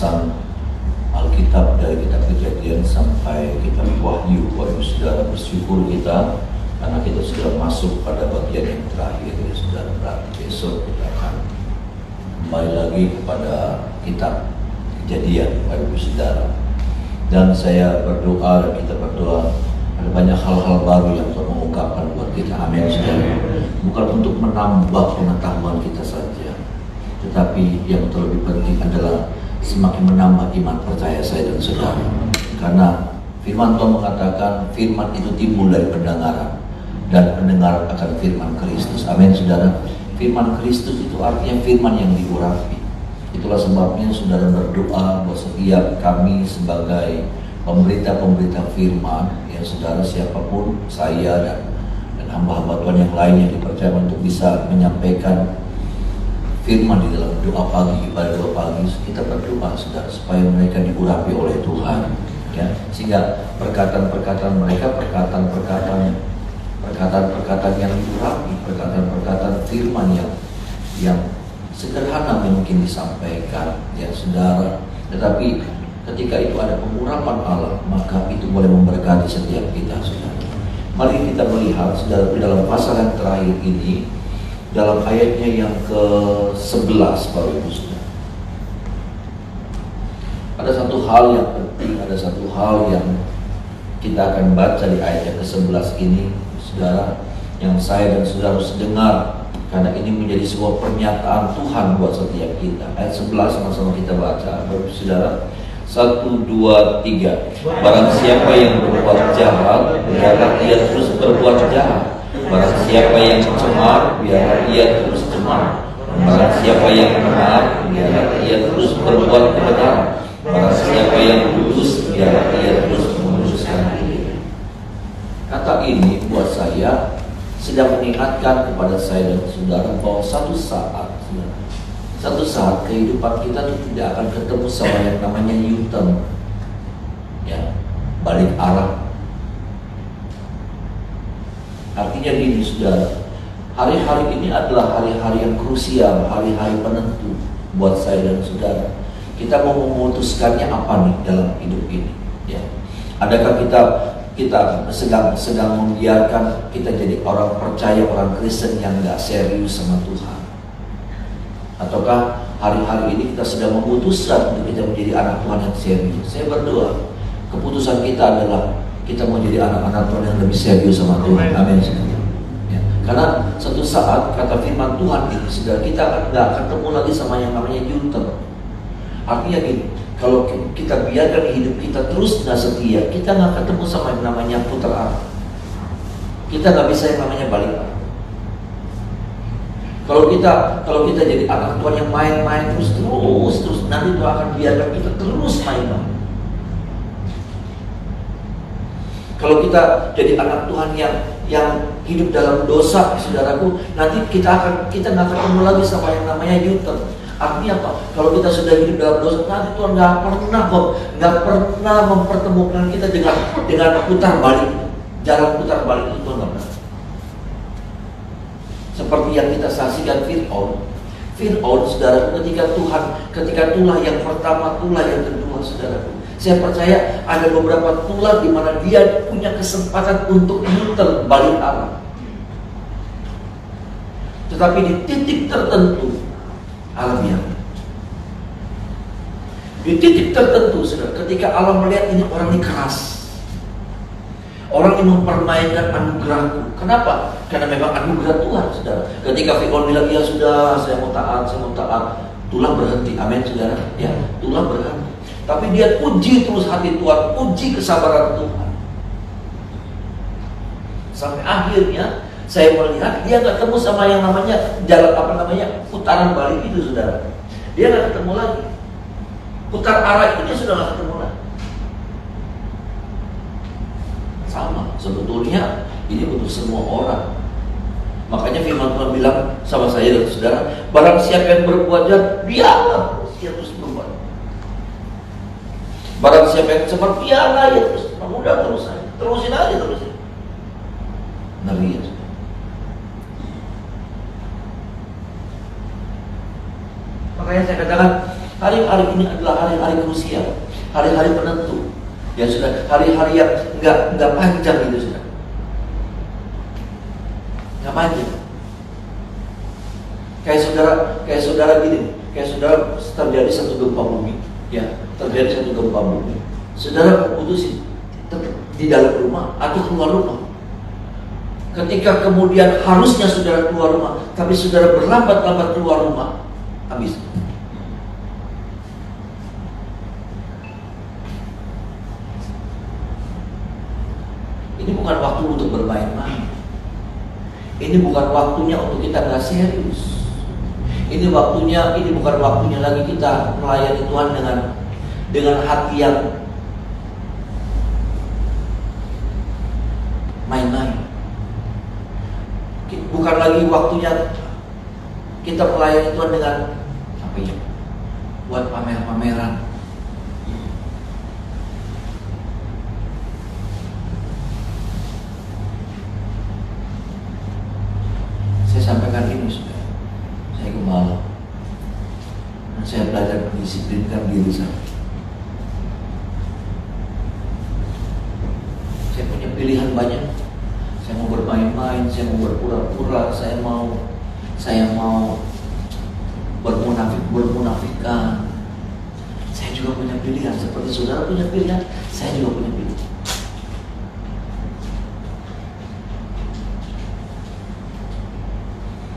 pembahasan Alkitab dari kitab Kejadian sampai kitab Wahyu. Bapak Saudara, bersyukur kita karena kita sudah masuk pada bagian yang terakhir ya Saudara. Berarti besok kita akan kembali lagi kepada kitab Kejadian Bapak Saudara. Dan saya berdoa dan kita berdoa ada banyak hal-hal baru yang Tuhan mengungkapkan buat kita. Amin Saudara. Bukan untuk menambah pengetahuan kita saja, tetapi yang terlebih penting adalah semakin menambah iman percaya saya dan saudara. Karena firman Tuhan mengatakan firman itu timbul dari pendengaran, dan pendengar akan firman Kristus. Amin saudara. Firman Kristus itu artinya firman yang diurapi. Itulah sebabnya saudara berdoa buat setiap kami sebagai pemberita-pemberita firman, ya saudara, siapapun saya dan hamba-hamba Tuhan yang lain yang dipercaya untuk bisa menyampaikan firman di dalam doa pagi, ibadah doa pagi, kita berdoa saudara supaya mereka diurapi oleh Tuhan, ya, sehingga perkataan-perkataan mereka perkataan-perkataan yang diurapi, perkataan-perkataan firman yang sederhana mungkin disampaikan, ya saudara, tetapi ketika itu ada pengurapan Allah, maka itu boleh memberkati setiap kita saudara. Mari kita melihat saudara di dalam pasal yang terakhir ini, dalam ayatnya yang ke-11 Bapak Ibu saudara. Ada satu hal yang penting, ada satu hal yang kita akan baca di ayat yang ke-11 ini saudara, yang saya dan saudara harus dengar, karena ini menjadi sebuah pernyataan Tuhan buat setiap kita. Ayat 11 sama-sama kita baca Bapak Ibu saudara. 1, 2, 3. Barang siapa yang berbuat jahat, biarlah ia terus berbuat jahat. Barang siapa yang cemar, biarlah ia terus cemar. Barang siapa yang benar, biarlah ia terus berbuat kebenaran. Barang siapa yang lurus, biarlah ia terus meluruskan diri. Kata ini buat saya sedang mengingatkan kepada saya dan saudara bahwa satu saat kehidupan kita itu tidak akan ketemu sama yang namanya U-turn, ya, balik arah. Artinya gini saudara, hari-hari ini adalah hari-hari yang krusial, hari-hari penentu buat saya dan saudara. Kita mau memutuskannya apa nih dalam hidup ini, ya. Adakah kita sedang membiarkan kita jadi orang percaya, orang Kristen yang gak serius sama Tuhan? Ataukah hari-hari ini kita sedang memutuskan untuk kita menjadi anak Tuhan yang serius? Saya berdoa, keputusan kita adalah kita mau jadi anak-anak Tuhan yang lebih serius sama Tuhan. Amin. Ya. Karena suatu saat kata firman Tuhan ini, saudara, kita nggak ketemu lagi sama yang namanya U-turn. Artinya gini, kalau kita biarkan hidup kita terus nggak setia, kita nggak ketemu sama yang namanya putar arah. Kita nggak bisa yang namanya balik arah. Kalau kita jadi anak Tuhan yang main-main terus, nanti Tuhan akan biarkan kita terus main-main. Kalau kita jadi anak Tuhan yang hidup dalam dosa, saudaraku, nanti kita nggak ketemu lagi sama yang namanya U-turn. Artinya apa? Kalau kita sudah hidup dalam dosa, nanti Tuhan nggak pernah mempertemukan kita dengan putar balik, jalan putar balik itu Tuhan nggak pernah. Seperti yang kita saksikan Fir'aun, saudara, ketika tulah yang pertama, tulah yang kedua, saudaraku. Saya percaya ada beberapa tulah di mana dia punya kesempatan untuk muter balik arah. Tetapi di titik tertentu, Allah biarkan. Di titik tertentu, saudara, ketika Allah melihat ini orang ini keras, orang yang mempermainkan anugerahku. Kenapa? Karena memang anugerah Tuhan, saudara. Ketika Fir'aun bilang, ya sudah, saya mau taat, tulah berhenti. Amin, saudara. Ya, tulah berhenti. Tapi dia uji terus hati Tuhan, uji kesabaran Tuhan. Sampai akhirnya saya melihat dia nggak ketemu sama yang namanya putaran balik itu, saudara. Dia nggak ketemu lagi. Putar arah itu dia sudah nggak ketemu lagi. Sama, sebetulnya ini untuk semua orang. Makanya firman Tuhan bilang sama saya dan saudara, barang siapa yang berbuat jahat, biarlah dia terus berbuat. Barang siapa yang cemar, biarlah dia terus. Udah terusin aja. Ngeri ya. Makanya saya katakan, Hari-hari ini adalah hari-hari krusial, hari-hari penentu. Ya sudah, hari-hari yang nggak panjang gitu sudah. Nggak panjang. Kayak saudara gini, kayak saudara terjadi satu gempa bumi, ya terjadi satu gempa bumi. Saudara putusin di dalam rumah atau keluar rumah. Ketika kemudian harusnya saudara keluar rumah, tapi saudara berlambat-lambat keluar rumah, habis. Ini bukan waktu untuk bermain-main. Ini bukan waktunya untuk kita nggak serius. Ini bukan waktunya lagi kita melayani Tuhan dengan hati yang main-main. Bukan lagi waktunya kita melayani Tuhan dengan apa ya? Buat pamer-pameran. Saya sampaikan ini sudah. Saya gembala. Dan saya belajar mendisiplinkan diri saya. Saya punya pilihan banyak. Saya mau bermain-main, saya mau berpura-pura, saya mau bermunafikan. Saya juga punya pilihan. Seperti saudara punya pilihan, saya juga punya pilihan.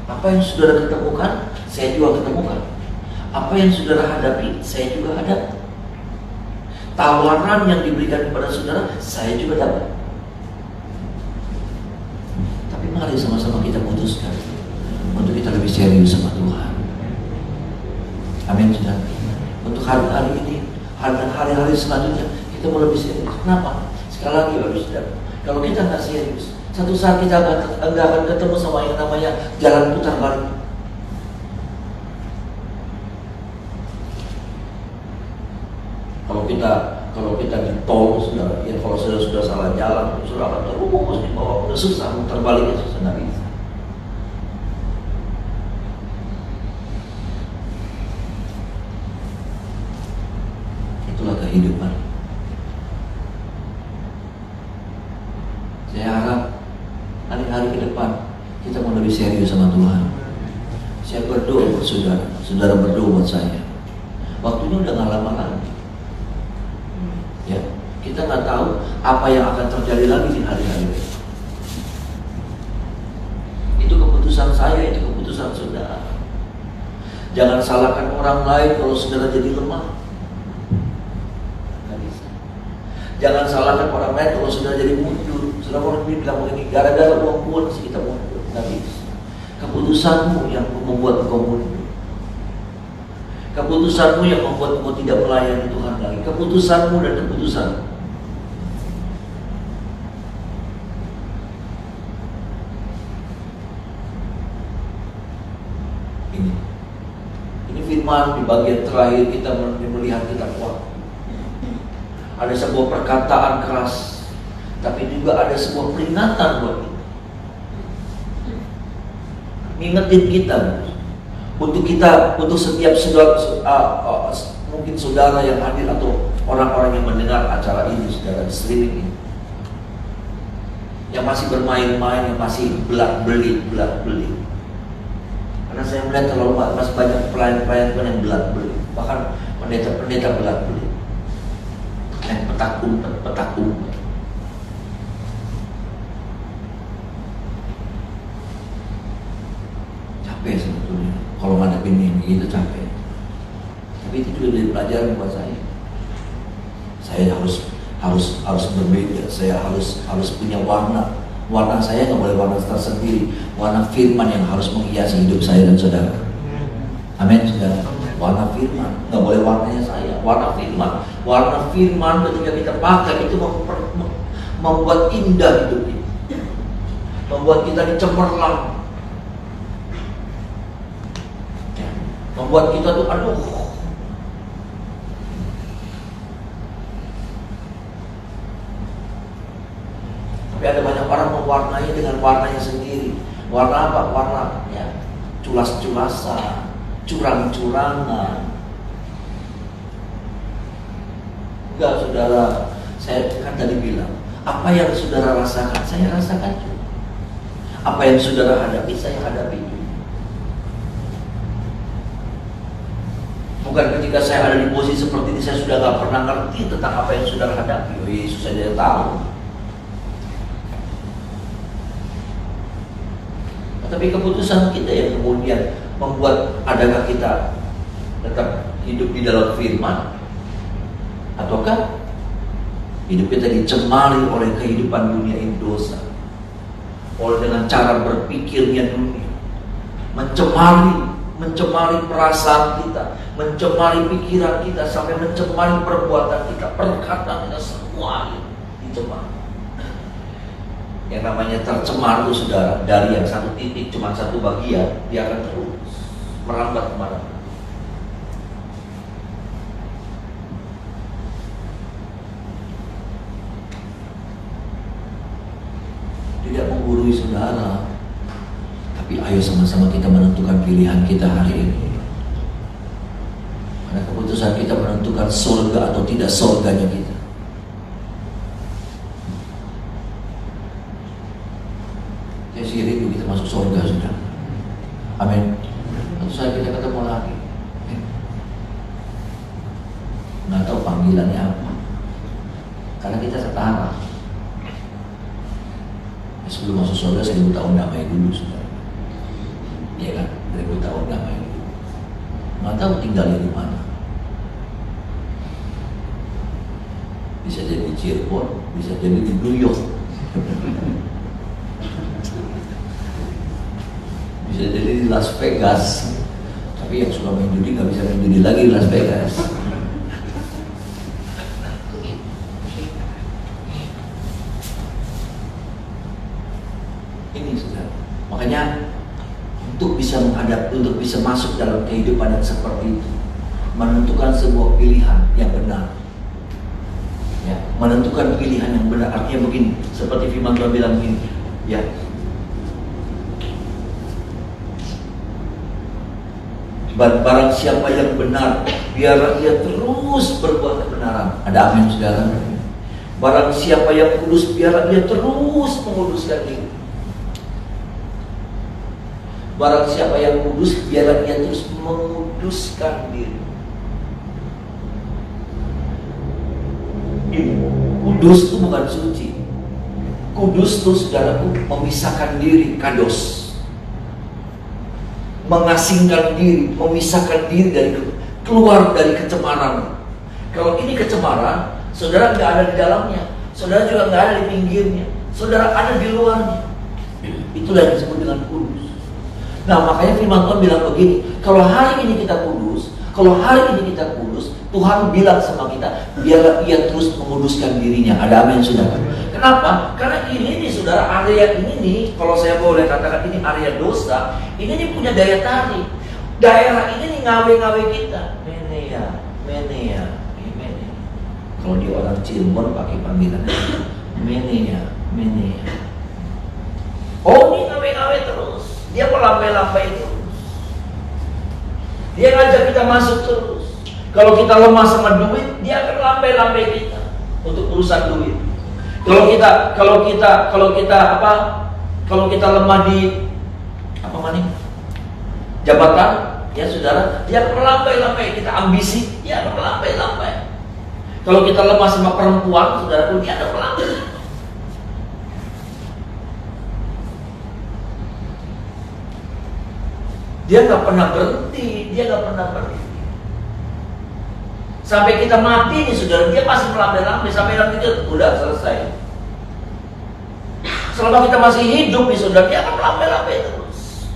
Apa yang saudara ketemukan, saya juga ketemukan. Apa yang saudara hadapi, saya juga hadapi. Tawaran yang diberikan kepada saudara, saya juga dapat. Tapi mari sama-sama kita putuskan untuk kita lebih serius sama Tuhan. Amin, saudara. Untuk hari-hari ini, dan hari-hari selanjutnya, kita mau lebih serius. Kenapa? Sekali lagi, Bapak Saudara, kalau kita nggak serius, satu saat kita nggak akan ketemu sama yang namanya jalan putar balik. Kalau kita di tol, saudara, ya kalau sudah salah jalan, saudara akan terus di bawah, udah susah putar baliknya, susah nggak bisa. Itulah kehidupan. Saya harap hari-hari ke depan kita mau lebih serius sama Tuhan. Saya berdoa buat saudara, saudara berdoa buat saya. Waktunya udah gak lama lagi. Ya, kita nggak tahu apa yang akan terjadi lagi di hari-hari ini. Itu keputusan saya, itu keputusan saudara. Jangan salahkan orang lain kalau saudara jadi lemah. Nggak bisa. Jangan salahkan orang lain kalau saudara jadi mundur. Saudara orang bilang begini, gara-gara uang pun kita mundur. Nggak bisa. Keputusanmu yang membuat engkau mundur. Keputusanmu yang membuat engkau tidak melayani Tuhan lagi. Keputusanmu dan keputusanmu. Ini firman di bagian terakhir kita melihat kita kuat. Ada sebuah perkataan keras, tapi juga ada sebuah peringatan buat kita. Ngingetin kita. Untuk setiap saudara, mungkin saudara yang hadir atau orang-orang yang mendengar acara ini, saudara, di streaming ini, yang masih bermain-main, yang masih belak-belit. Karena saya melihat terlalu masih banyak pelayan-pelayan yang belak-belit, bahkan pendeta-pendeta belak-belit, yang petakung. Capek sebetulnya. Kalau ngadepin ini itu capek. Tapi itu juga jadi pelajaran buat saya. Saya harus berbeda. Saya harus punya warna. Warna saya nggak boleh warna tersendiri. Warna firman yang harus menghiasi hidup saya dan saudara. Amin, saudara. Warna firman nggak boleh warnanya saya. Warna firman ketika kita pakai itu membuat indah hidup kita. Membuat kita dicemerlang. Membuat kita tuh tapi ada banyak orang mewarnai dengan warnanya sendiri. Warna apa? Warna ya culas-culasan, curang-curangan. surga, saudara. Saya kan tadi bilang, apa yang saudara rasakan, saya rasakan juga. Apa yang saudara hadapi, saya hadapi juga. Bukan ketika saya ada di posisi seperti ini, saya sudah gak pernah ngerti tentang apa yang saudara hadapi. Oh, Yesus saja tahu. Tapi keputusan kita yang kemudian membuat, adakah kita tetap hidup di dalam firman, ataukah hidup kita dicemari oleh kehidupan dunia ini, dosa, oleh dengan cara berpikirnya dunia, mencemari perasaan kita, mencemari pikiran kita, sampai mencemari perbuatan kita, perkataan kita, semua dicemari. Yang namanya tercemar itu, saudara, dari yang satu titik cuma satu bagian, dia akan terus merambat kemana-mana. Tidak menggurui saudara, tapi ayo sama-sama kita menentukan pilihan kita hari ini. Karena keputusan kita menentukan surga atau tidak surganya kita. Saya sih rindu kita masuk surga, saudara. Amin. Suatu saat kita ketemu lagi. Nggak tahu panggilannya apa, karena kita setara. Sebelum masuk surga 1000 tahun damai dulu, saudara. Iya kan? 1000 tahun damai dulu. Nggak tahu tinggalnya di mana. Bisa jadi di Cirebon, bisa jadi di New York, bisa jadi di Las Vegas. Tapi yang suka main judi nggak bisa main judi lagi di Las Vegas. Ini saudara. Makanya untuk bisa menghadapi, untuk bisa masuk dalam kehidupan yang seperti itu, menentukan sebuah pilihan yang benar. Ya, menentukan pilihan yang benar artinya begini, seperti firman Tuhan bilang begini, ya. Barang siapa yang benar, biarlah ia terus berbuat kebenaran. Ada amin, saudara. Barang siapa yang kudus, biarlah ia terus menguduskan diri. Barang siapa yang kudus, biarlah ia terus menguduskan diri. Kudus itu bukan suci. Kudus itu, saudaraku, memisahkan diri, kados. Mengasingkan diri, memisahkan diri dari, keluar dari kecemaran. Kalau ini kecemaran, saudara nggak ada di dalamnya, saudara juga nggak ada di pinggirnya, saudara ada di luarnya. Itulah yang disebut dengan kudus. Nah, makanya firman Tuhan bilang begini, kalau hari ini kita kudus, kalau hari ini kita kudus, Tuhan bilang sama kita, biarlah ia terus menguduskan dirinya. Ada amin, saudara. Kenapa? Karena ini nih, saudara, area ini nih, kalau saya boleh katakan ini area dosa, ini nih punya daya tarik. Daerah ini nih ngawe-ngawe kita. Menea. Kalau di orang Cirebon pakai panggilan Menea. Oh, ini ngawe-ngawe terus. Dia melambai-lambai terus. Dia ngajak kita masuk terus. Kalau kita lemah sama duit, dia akan lambai-lambai kita untuk urusan duit. Kalau kita lemah di jabatan, ya saudara, dia akan melambai-lambai kita. Ambisi, dia akan melambai-lambai. Kalau kita lemah sama perempuan, saudara, dia akan melambai. Dia nggak pernah berhenti. Sampai kita mati nih, saudara, dia masih melambai-lambai. Sampai nanti kita udah selesai. Selama kita masih hidup nih, saudara, dia akan melambai-lambai terus.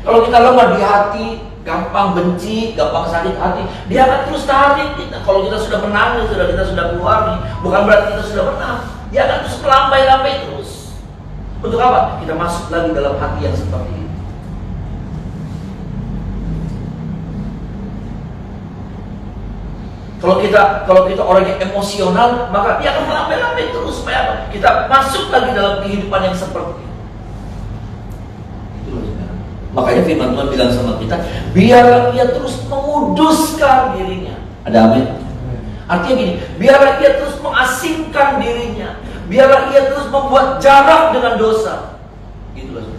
Kalau kita lemah di hati, gampang benci, gampang sakit hati, dia akan terus tarik kita. Kalau kita sudah menang, saudara, kita sudah keluar nih, bukan berarti kita sudah menang. Dia akan terus melambai-lambai terus. Untuk apa? Kita masuk lagi dalam hati yang seperti ini. Kalau kita orang yang emosional, maka dia akan melambai-lambai terus. Supaya apa? Kita masuk lagi dalam kehidupan yang seperti itu. Itulah, saudara. Makanya firman Tuhan bilang sama kita, biarlah ia terus menguduskan dirinya. Ada amin? Artinya gini, biarlah ia terus mengasingkan dirinya, biarlah ia terus membuat jarak dengan dosa. Itulah.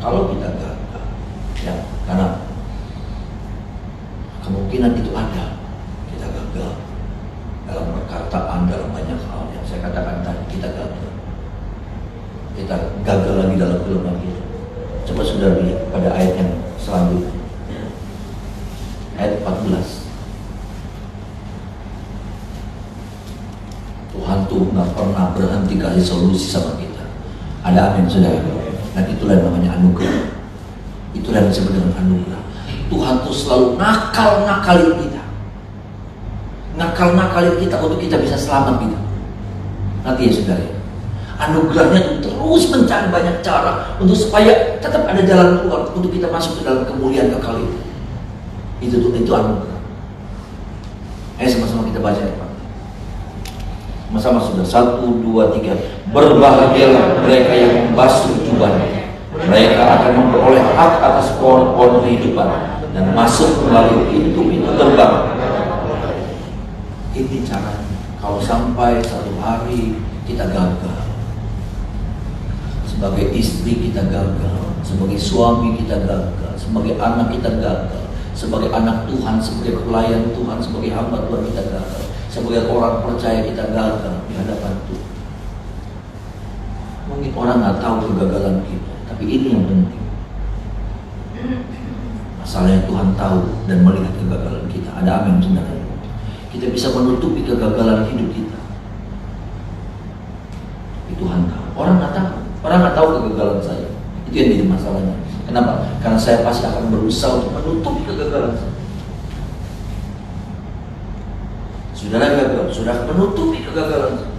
Kalau kita gagal, ya, karena kemungkinan itu ada, kita gagal dalam perkataan, dalam banyak hal yang saya katakan tadi, kita gagal lagi dalam kehidupan kita. Coba saudara lihat pada ayat yang selanjutnya, ayat 14. Tuhan tuh nggak pernah berhenti kasih solusi sama kita. Ada amin saudara. Dan itulah yang namanya anugerah. Itulah yang disebut dengan anugerah. Tuhan tuh selalu nakal-nakalin kita. Nakal-nakalin kita untuk kita bisa selamat gitu. Nanti ya saudara. Anugerahnya tuh terus mencari banyak cara untuk supaya tetap ada jalan keluar untuk kita masuk ke dalam kemuliaan kekal itu. Itu anugerah. Ayo sama-sama kita baca ya Pak. Sama-sama sudah 1, 2, 3. Berbahagialah mereka yang membasuh jubahnya. Mereka akan memperoleh hak atas pohon-pohon kehidupan dan masuk melalui pintu-pintu gerbang. Ini caranya. Kalau sampai satu hari kita gagal, sebagai istri kita gagal, sebagai suami kita gagal, sebagai anak kita gagal, sebagai anak Tuhan, sebagai pelayan Tuhan, sebagai hamba Tuhan kita gagal, sebagai orang percaya kita gagal di hadapan Tuhan. Mungkin orang nggak tahu kegagalan kita, tapi ini yang penting. Masalahnya Tuhan tahu dan melihat kegagalan kita. Ada amin saudara. Kita bisa menutupi kegagalan hidup kita. Tapi Tuhan tahu. Orang nggak tahu. Orang nggak tahu kegagalan saya. Itu yang jadi masalahnya. Kenapa? Karena saya pasti akan berusaha untuk menutupi kegagalan saya. Saudara gagal, sudah menutupi kegagalan.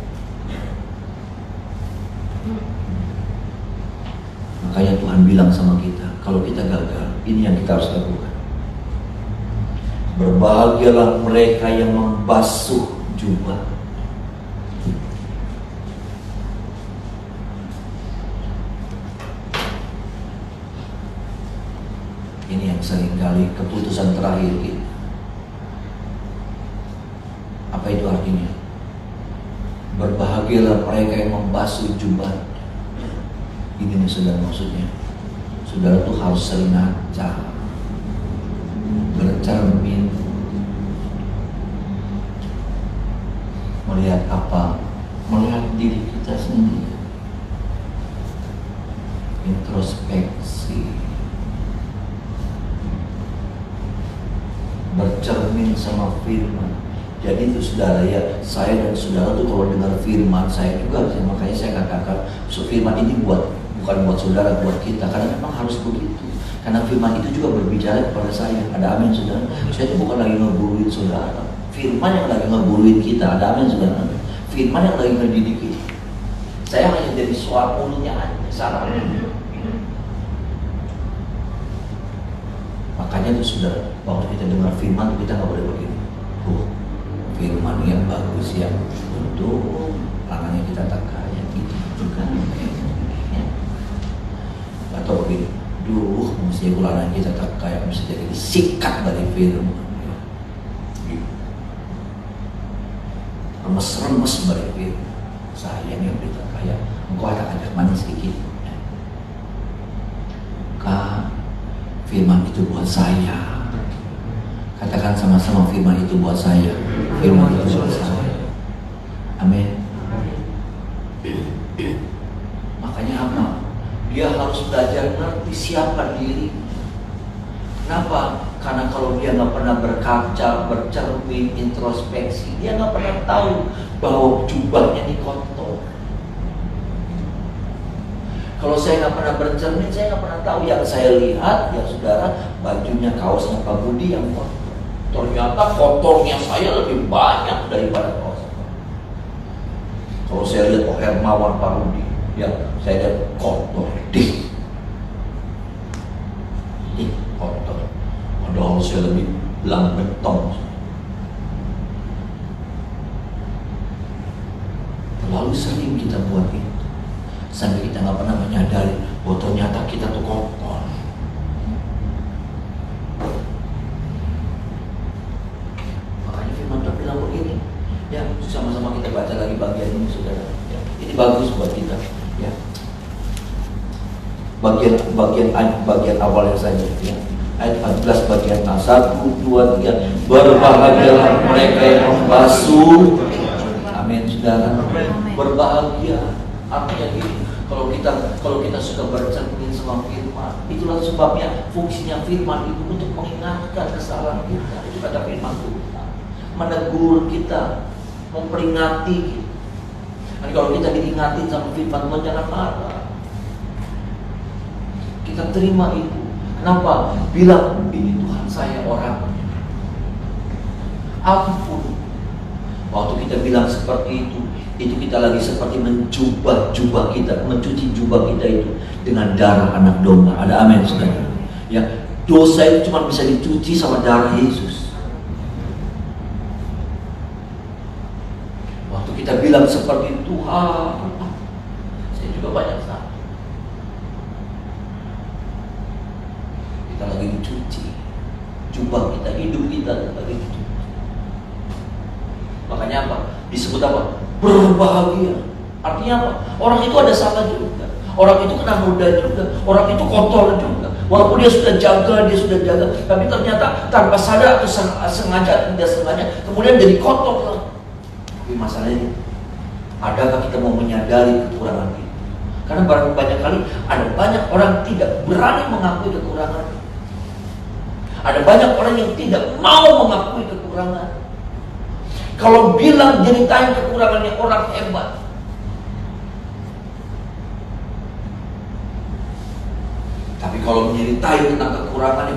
Makanya Tuhan bilang sama kita, kalau kita gagal, ini yang kita harus lakukan. Berbahagialah mereka yang membasuh jubah. Ini yang seringkali keputusan terakhir kita. Apa itu artinya? Berbahagialah mereka yang membasuh jubah. Ini nih saudara maksudnya. Saudara tuh harus sering ngaca, bercermin, melihat apa? Melihat diri kita sendiri, introspeksi, bercermin sama firman. Jadi itu saudara ya, saya dan saudara tuh kalau dengar firman, saya juga, makanya saya katakan firman ini bukan buat saudara, buat kita, karena memang harus begitu. Karena firman itu juga berbicara kepada saya. Ada amin saudara. Saya itu bukan lagi ngeburuin saudara, firman yang lagi ngeburuin kita. Ada amin saudara. Firman yang lagi ngedidik kita. Saya hanya jadi suara mulutnya aja, salah. Makanya itu saudara, waktu kita dengar firman kita nggak boleh begini. Firman yang bagus yang untuk tangannya kita tak kaya gitu juga ya. Atau begini, mesti ulangan kita tak kaya mesti jadi sikat dari firman ya. Remes-remes dari firman. Sayang yang kita kaya, engkau ajak manis sedikit ya. Kak, firman itu buat saya. Katakan sama-sama, firman itu buat saya. Firman itu buat saya. Amin. Makanya apa? Dia harus belajar ngerti siapa diri. Kenapa? Karena kalau dia nggak pernah berkaca, bercermin, introspeksi, dia nggak pernah tahu bahwa jubahnya ini kotor. Kalau saya nggak pernah bercermin, saya nggak pernah tahu. Yang saya lihat, ya saudara, bajunya, kaosnya Pak Budi yang kotor. Ternyata kotornya saya lebih banyak daripada kaos. Kalau saya lihat Hermawan Pak Rudi, ya saya lihat kotor, kotor. Padahal saya lebih belang beton. Terlalu sering kita buat itu. Sampai kita nggak pernah menyadari bahwa ternyata kita tuh kotor. Makanya firman Tuhan bilang begini, ya sama-sama kita baca lagi bagian ini saudara. Ya, ini bagus buat kita. Ya, bagian awalnya saja. Ya. Ayat 14 bagian 1, 2, 3. Berbahagialah mereka yang membasuh. Amin saudara. Berbahagia. Artinya gini, kalau kita suka bercermin sama firman, itulah sebabnya fungsinya firman itu untuk mengingatkan kesalahan kita. Itu kata firman Tuhan, menegur kita, memperingati kita. Dan kalau kita diingatin sama firman Tuhan, jangan marah. Kita terima itu. Kenapa? Bilang, ini Tuhan saya orangnya. Ampun. Waktu kita bilang seperti itu kita lagi seperti mencuci jubah kita itu dengan darah anak domba. Ada amin saudara. Ya, dosa itu cuma bisa dicuci sama darah Yesus. Waktu kita bilang seperti itu, saya juga banyak salah. Kita lagi dicuci, jubah kita, hidup kita lagi dicuci. Makanya apa? Disebut apa? Berbahagia. Artinya apa? Orang itu ada salah juga. Orang itu kena noda juga. Orang itu kotor juga. Walaupun dia sudah jaga, tapi ternyata tanpa sadar atau sengaja, tidak sengaja, kemudian jadi kotor. Tapi masalahnya, adakah kita mau menyadari kekurangan kita? Karena banyak kali ada banyak orang tidak berani mengakui kekurangan. Ada banyak orang yang tidak mau mengakui kekurangan. Kalau bilang ceritain kekurangannya orang hebat. Tapi kalau menyeritai tentang kekurangannya,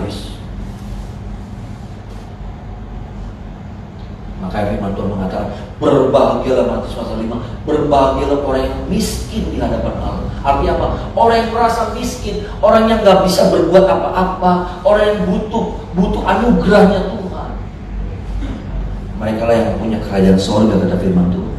maka firman Tuhan mengatakan, berbahagialah, Matius pasal 5, berbahagialah orang yang miskin di hadapan Allah. Artinya apa? Orang yang merasa miskin, orang yang gak bisa berbuat apa-apa, orang yang butuh anugerahnya Tuhan. Mereka lah yang punya kerajaan sorga, kata firman Tuhan.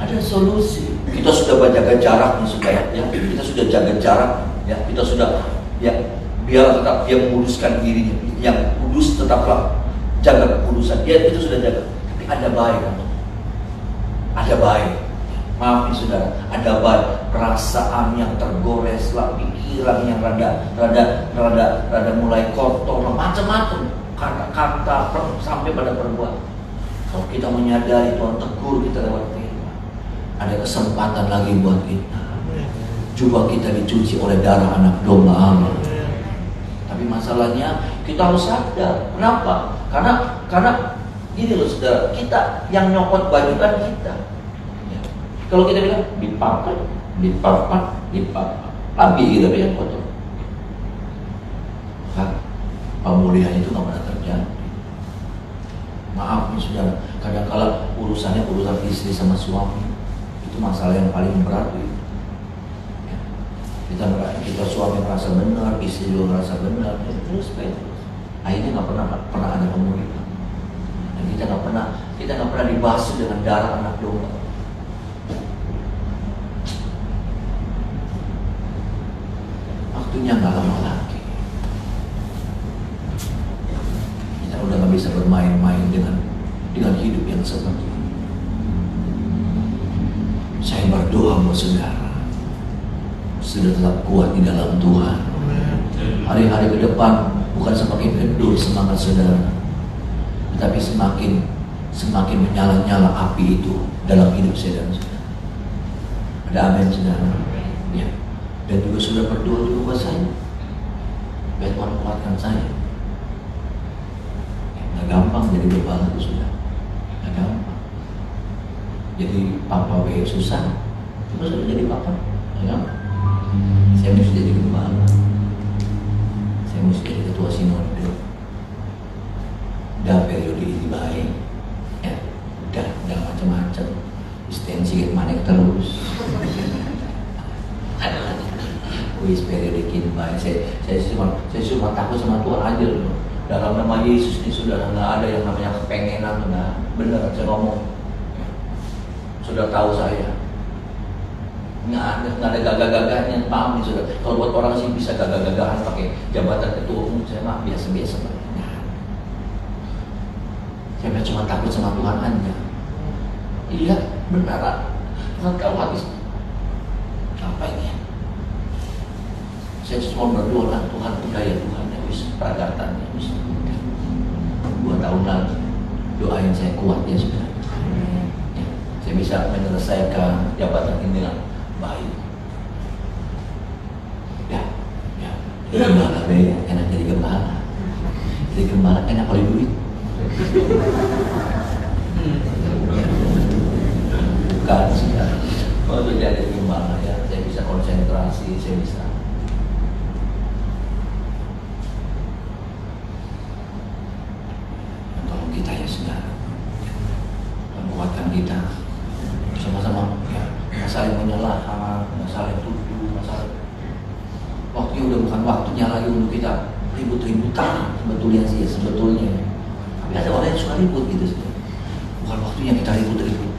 Ada solusi. Kita sudah jaga jarak nih saudara, ya. Kita sudah jaga jarak, ya. Kita sudah, ya, biar tetap dia menguduskan dirinya. Yang kudus tetaplah jaga kekudusan. Dia itu sudah jaga. Tapi ada baik, ada baik. Maaf nih saudara, ada baik. Perasaan yang tergores lah, pikiran yang rada mulai kotor, macam-macam kata-kata sampai pada perbuatan. Kalau kita menyadari Tuhan tegur kita lewat firman, ada kesempatan lagi buat kita. Jubah kita dicuci oleh darah anak domba Allah. Tapi masalahnya kita harus sadar. Kenapa? Karena gini loh saudara, kita yang nyokot baju kan kita. Ya. Kalau kita bilang dipapat, tapi kita yang kotor. Pemulihan itu nggak pernah terjadi. Maaf nih saudara, kadang-kala urusan istri sama suami itu masalah yang paling berat. Kita suami merasa benar, istri juga merasa benar, terus. Akhirnya nggak pernah ada pemulihan. Dan kita nggak pernah dibasuh dengan darah anak domba. Waktunya nggak lama lagi. Kita udah nggak bisa bermain-main dengan hidup yang seperti ini. Saya berdoa buat saudara, sudah tetap kuat di dalam Tuhan. Hari-hari ke depan bukan semakin redup semangat saudara, tetapi semakin menyala-nyala api itu dalam hidup saya dan saudara. Ada amin saudara. Ya. Dan juga sudah berdoa juga buat saya, biar Tuhan kuatkan saya. Nggak gampang jadi gembala itu sudah, nggak gampang. Jadi papa susah, terus sudah jadi papa, nggak gampang. Saya mesti jadi gembala, saya mesti jadi ketua sinode. Dah periode ini baik, ya, udah macam-macam, istensi manek terus. Wis periode ini baik, saya cuma takut sama Tuhan aja loh. Dalam nama Yesus ini sudah nggak ada yang namanya kepengenan, nggak benar saya ngomong. Saudara tahu saya, nggak ada gagah-gagahnya, paham nih saudara. Kalau buat orang sih bisa gagah-gagahan pakai jabatan ketua umum, saya mah biasa-biasa. Saya cuma takut sama Tuhan aja. Iya, benar. Tuhan tahu hati. Apa ini? Saya cuma berdoa, Tuhan budaya Tuhan yang bisa peragatannya bisa. 2 tahun lalu doain saya kuat ya sudah. Ya, saya bisa menyelesaikan jabatan ini dengan baik. Ya. Gembala enak jadi gembala. Jadi gembala enak oleh duit. Bukan sih ya. Kalau jadi gembala ya, saya bisa konsentrasi, saya bisa. Tolong kita ya saudara, menguatkan kita sama-sama ya, nggak saling menyalahkan, nggak saling tuduh, nggak saling. Waktunya udah bukan waktunya lagi untuk kita ribut-ributan sebetulnya. Tapi ada orang yang suka ribut gitu sih. Bukan waktunya kita ribut-ribut,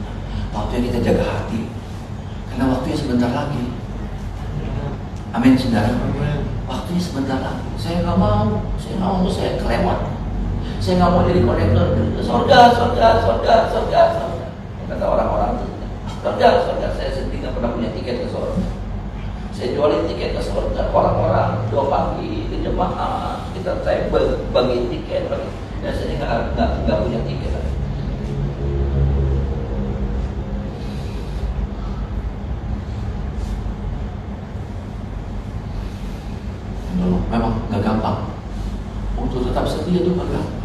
waktunya kita jaga hati, karena waktunya sebentar lagi. Amin saudara. Waktunya sebentar lagi. Saya nggak mau, saya kelewat. Saya nggak mau jadi konektor. Sorga. Kata orang-orang itu, sorga. Saya sendiri nggak pernah punya tiket ke sorga. Saya jualin tiket ke sorga. Orang-orang doa pagi di jemaah, saya bagi tiket. Dan saya nggak punya tiket. Memang nggak gampang. Untuk tetap setia itu nggak gampang.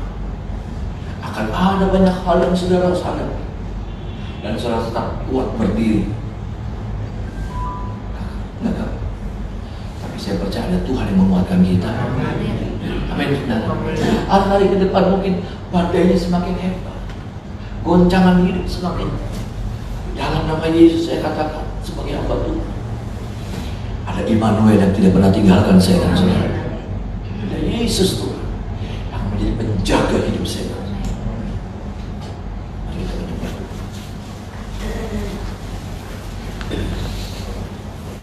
Akan ada banyak hal yang saudara harus hadapi, dan saudara tetap kuat berdiri. Nggak gampang. Tapi saya percaya Tuhan yang menguatkan kita. Amin. Hari ke depan mungkin badainya semakin hebat, goncangan hidup semakin. Dalam nama Yesus saya katakan sebagai hamba Tuhan, ada Immanuel yang tidak pernah tinggalkan saya dan saudara. Ada Yesus Tuhan yang menjadi penjaga hidup saya.